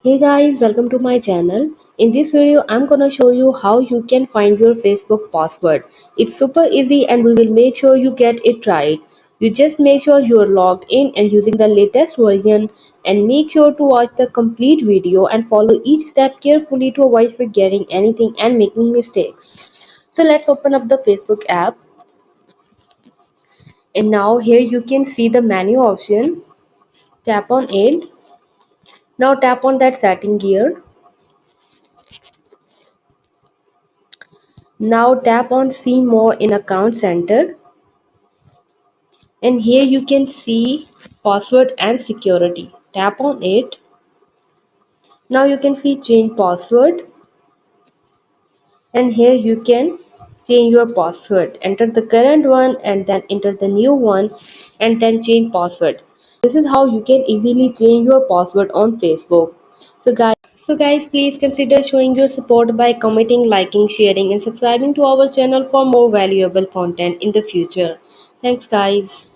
Hey guys, welcome to my channel. In this video, I'm gonna show you how you can find your Facebook password. It's super easy and we will make sure you get it right. You just make sure you're logged in and using the latest version and make sure to watch the complete video and follow each step carefully to avoid forgetting anything and making mistakes. So let's open up the Facebook app and now here you can see the menu option. Tap on it. Now tap on that setting gear. Now tap on see more in account center and here you can see password and security. Tap on it. Now you can see change password and here you can change your password. Enter the current one and then enter the new one and then change password. This is how you can easily change your password on Facebook. So guys, please consider showing your support by commenting, liking, sharing and subscribing to our channel for more valuable content in the future. Thanks guys.